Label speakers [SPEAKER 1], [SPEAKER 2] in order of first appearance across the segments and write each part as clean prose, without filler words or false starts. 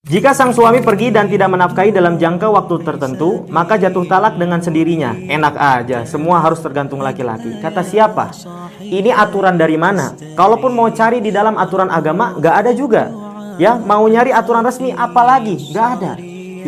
[SPEAKER 1] Jika sang suami pergi dan tidak menafkahi dalam jangka waktu tertentu, maka jatuh talak dengan sendirinya. Enak aja, semua harus tergantung laki-laki. Kata siapa? Ini aturan dari mana? Kalaupun mau cari di dalam aturan agama, nggak ada juga. Ya, mau nyari aturan resmi apalagi? Nggak ada.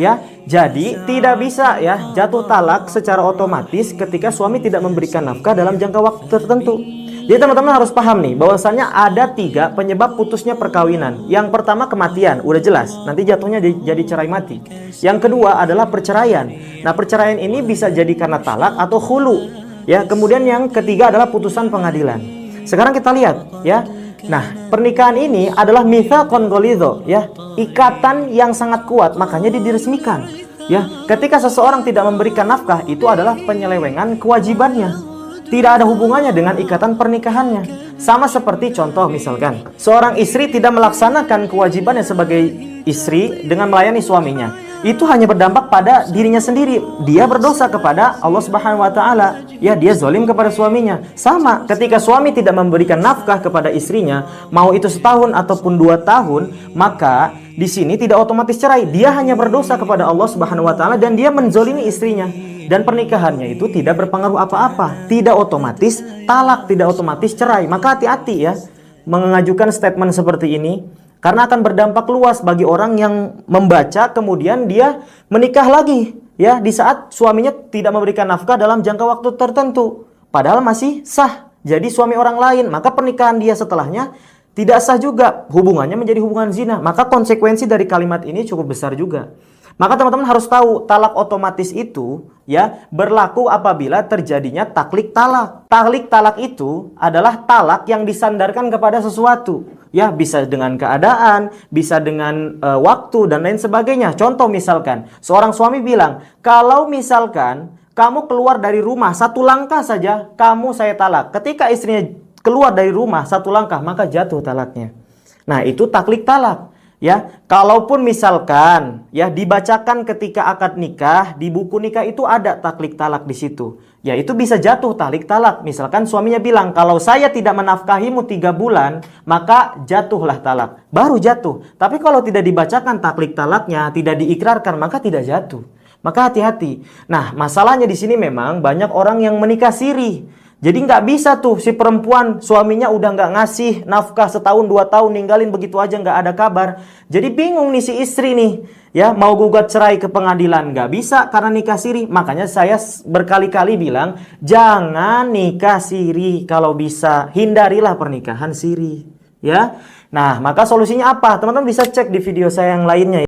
[SPEAKER 1] Ya, jadi tidak bisa ya jatuh talak secara otomatis ketika suami tidak memberikan nafkah dalam jangka waktu tertentu. Jadi teman-teman harus paham nih, bahwasanya ada 3 penyebab putusnya perkawinan. Yang pertama kematian, udah jelas, nanti jatuhnya jadi cerai mati. Yang kedua adalah perceraian. Nah, perceraian ini bisa jadi karena talak atau khulu. Ya, kemudian yang ketiga adalah putusan pengadilan. Sekarang kita lihat, ya. Nah, pernikahan ini adalah mitsaqon ghalidho, ya, ikatan yang sangat kuat, makanya diresmikan. Ya, ketika seseorang tidak memberikan nafkah, itu adalah penyelewengan kewajibannya. Tidak ada hubungannya dengan ikatan pernikahannya. Sama seperti contoh misalkan, seorang istri tidak melaksanakan kewajibannya sebagai istri dengan melayani suaminya. Itu hanya berdampak pada dirinya sendiri. Dia berdosa kepada Allah Subhanahu wa taala. Ya, dia zalim kepada suaminya. Sama ketika suami tidak memberikan nafkah kepada istrinya, mau itu setahun ataupun 2 tahun, maka di sini tidak otomatis cerai. Dia hanya berdosa kepada Allah Subhanahu wa taala dan dia menzalimi istrinya. Dan pernikahannya itu tidak berpengaruh apa-apa, tidak otomatis talak, tidak otomatis cerai. Maka hati-hati ya mengajukan statement seperti ini, karena akan berdampak luas bagi orang yang membaca kemudian dia menikah lagi ya di saat suaminya tidak memberikan nafkah dalam jangka waktu tertentu, padahal masih sah jadi suami orang lain. Maka pernikahan dia setelahnya tidak sah juga, hubungannya menjadi hubungan zina. Maka konsekuensi dari kalimat ini cukup besar juga. Maka teman-teman harus tahu, talak otomatis itu ya berlaku apabila terjadinya taklik talak. Taklik talak itu adalah talak yang disandarkan kepada sesuatu. Ya, bisa dengan keadaan, bisa dengan waktu dan lain sebagainya. Contoh misalkan, seorang suami bilang, kalau misalkan kamu keluar dari rumah 1 langkah saja, kamu saya talak. Ketika istrinya keluar dari rumah 1 langkah, maka jatuh talaknya. Nah, itu taklik talak. Ya, kalaupun misalkan ya dibacakan ketika akad nikah, di buku nikah itu ada taklik talak di situ. Ya, itu bisa jatuh taklik talak. Misalkan suaminya bilang, "Kalau saya tidak menafkahimu 3 bulan, maka jatuhlah talak." Baru jatuh. Tapi kalau tidak dibacakan taklik talaknya, tidak diikrarkan, maka tidak jatuh. Maka hati-hati. Nah, masalahnya di sini memang banyak orang yang menikah siri. Jadi nggak bisa tuh si perempuan suaminya udah nggak ngasih nafkah setahun 2 tahun, ninggalin begitu aja nggak ada kabar. Jadi bingung nih si istri nih ya mau gugat cerai ke pengadilan, nggak bisa karena nikah siri. Makanya saya berkali-kali bilang jangan nikah siri, kalau bisa hindarilah pernikahan siri ya. Nah, maka solusinya apa? Teman-teman bisa cek di video saya yang lainnya ya.